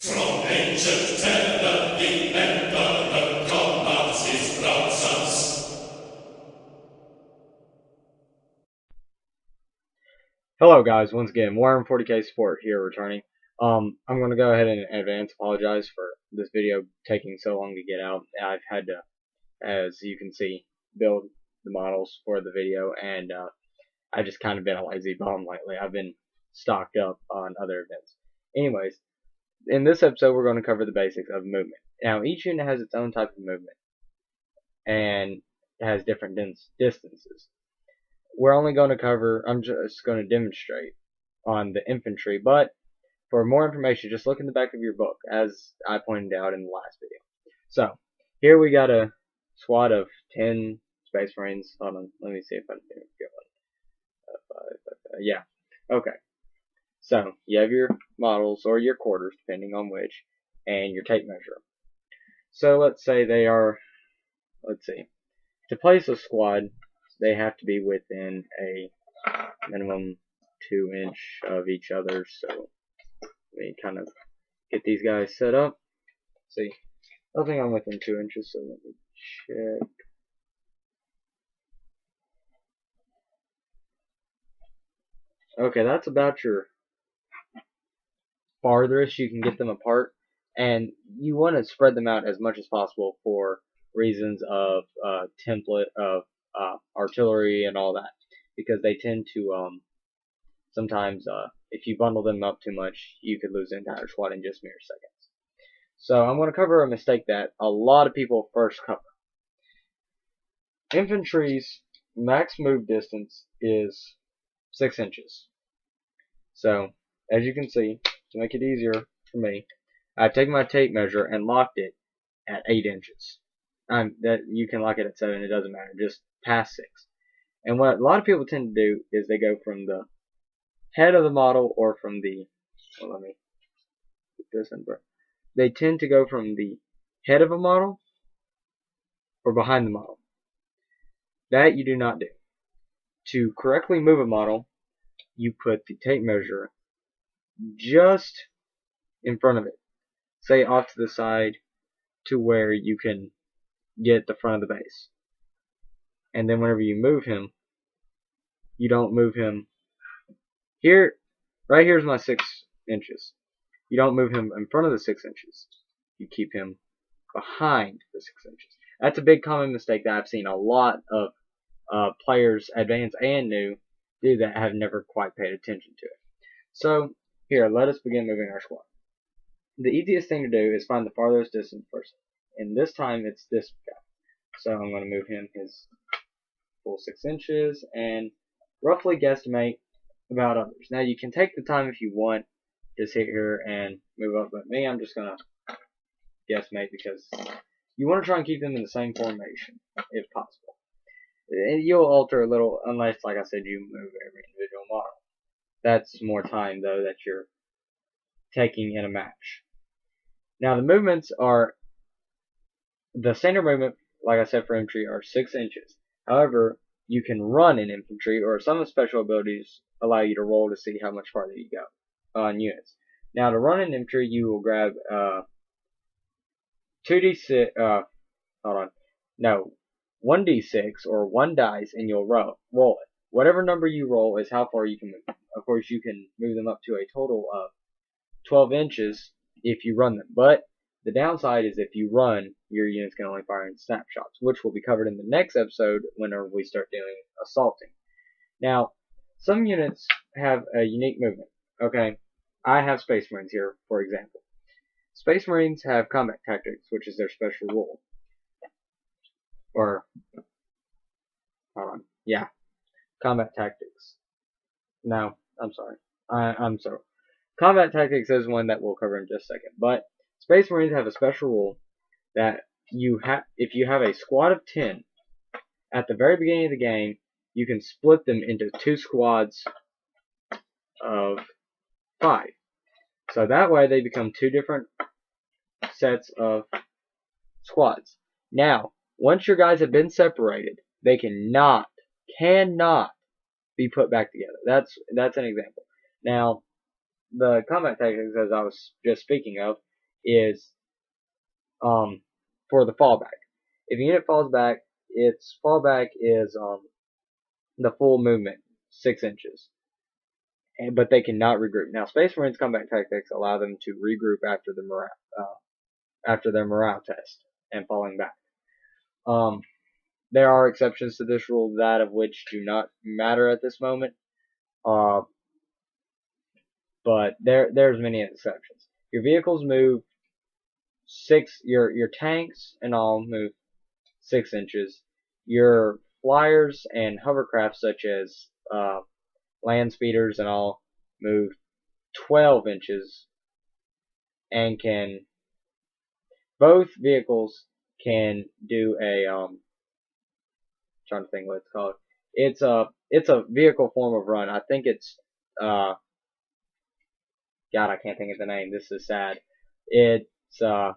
From ancient terror, the emperor commands his brothers. Hello guys, once again, Warhammer40K support here returning. I'm going to go ahead and in advance apologize for this video taking so long to get out. I've had to, as you can see, build the models for the video, and I've just kind of been a lazy bum lately. I've been stocked up on other events. Anyways, in this episode we're going to cover the basics of movement. Now, each unit has its own type of movement, and has different distances. We're only going to cover, I'm just going to demonstrate on the infantry, but for more information, just look in the back of your book, as I pointed out in the last video. So, here we got a squad of 10 Space Marines. Hold on, let me see if I can get one. Yeah, okay. So, you have your models, or your quarters, depending on which, and your tape measure. So, let's say they are, to place a squad, they have to be within a minimum 2 inch of each other. So let me kind of get these guys set up. See, I think I'm within 2 inches, so let me check. Okay, that's about your farthest you can get them apart, and you want to spread them out as much as possible for reasons of template of artillery and all that, because they tend to sometimes if you bundle them up too much, you could lose the entire squad in just mere seconds. So I'm going to cover a mistake that a lot of people first cover. Infantry's max move distance is 6 inches. So as you can see, to make it easier for me, I've taken my tape measure and locked it at 8 inches. That you can lock it at 7, it doesn't matter, just past 6. And what a lot of people tend to do is they go from the head of the model, or from the, well, let me put this in, they tend to go from the head of a model or behind the model. That you do not do. To correctly move a model, you put the tape measure just in front of it, say off to the side to where you can get the front of the base. And then whenever you move him, you don't move him here. Right here's my 6 inches. You don't move him in front of the 6 inches. You keep him behind the 6 inches. That's a big common mistake that I've seen a lot of players, advanced and new, do that have never quite paid attention to it. So here, let us begin moving our squad. The easiest thing to do is find the farthest distant person, and this time it's this guy. So I'm going to move him his full 6 inches and roughly guesstimate about others. Now you can take the time if you want to sit here and move up, but me, I'm just going to guesstimate, because you want to try and keep them in the same formation if possible. You'll alter a little, unless, like I said, you move every individual model. That's more time, though, that you're taking in a match. Now, the movements are, the standard movement, like I said, for infantry are 6 inches. However, you can run in infantry, or some of the special abilities allow you to roll to see how much farther you go on units. Now, to run in infantry, you will grab 1d6 or 1 dice, and you'll roll it. Whatever number you roll is how far you can move them. Of course, you can move them up to a total of 12 inches if you run them. But the downside is if you run, your units can only fire in snapshots, which will be covered in the next episode whenever we start doing assaulting. Now, some units have a unique movement. Okay, I have Space Marines here, for example. Space Marines have combat tactics, which is their special rule. Or, hold on, yeah, combat tactics. No, I'm sorry. I'm sorry. Combat tactics is one that we'll cover in just a second. But Space Marines have a special rule that if you have a squad of 10 at the very beginning of the game, you can split them into 2 squads of 5. So that way they become 2 different sets of squads. Now, once your guys have been separated, they cannot be put back together. That's an example. Now, the combat tactics, as I was just speaking of, is for the fallback. If a unit falls back, its fallback is the full movement, 6 inches. But they cannot regroup. Now, Space Marines combat tactics allow them to regroup after their morale test and falling back. There are exceptions to this rule, that of which do not matter at this moment. But there's many exceptions. Your vehicles move 6. Your tanks and all move 6 inches. Your flyers and hovercraft, such as land speeders and all, move 12 inches, and both vehicles can do a trying to think what it's called. It's a vehicle form of run. I think it's God, I can't think of the name. This is sad. It's I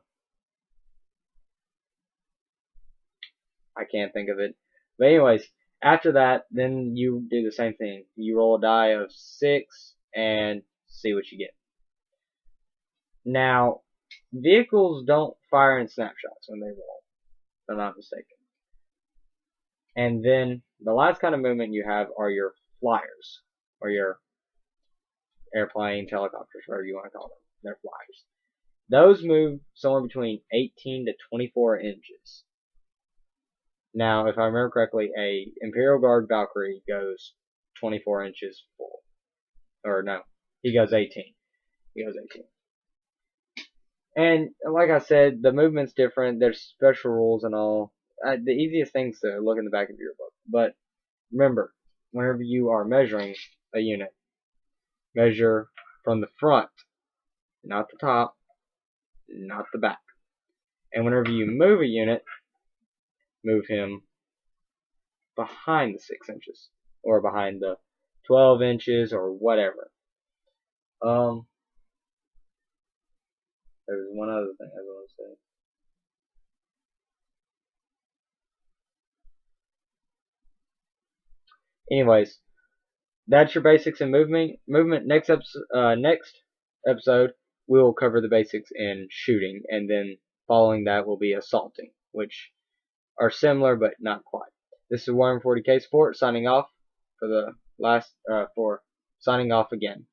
can't think of it. But anyways, after that, then you do the same thing. You roll a die of 6 and see what you get. Now, vehicles don't fire in snapshots when they roll, if I'm not mistaken. And then the last kind of movement you have are your flyers, or your airplanes, helicopters, whatever you want to call them. They're flyers. Those move somewhere between 18 to 24 inches. Now, if I remember correctly, a Imperial Guard Valkyrie goes 24 inches full. Or no, he goes 18. He goes 18. And like I said, the movement's different. There's special rules and all. The easiest thing's to look in the back of your book. But remember, whenever you are measuring a unit, measure from the front, not the top, not the back. And whenever you move a unit, move him behind the 6 inches, or behind the 12 inches, or whatever. There's one other thing I want to say. Anyways, that's your basics in movement. Next episode, we'll cover the basics in shooting, and then following that will be assaulting, which are similar but not quite. This is Warhammer40K Sport signing off for the last signing off again.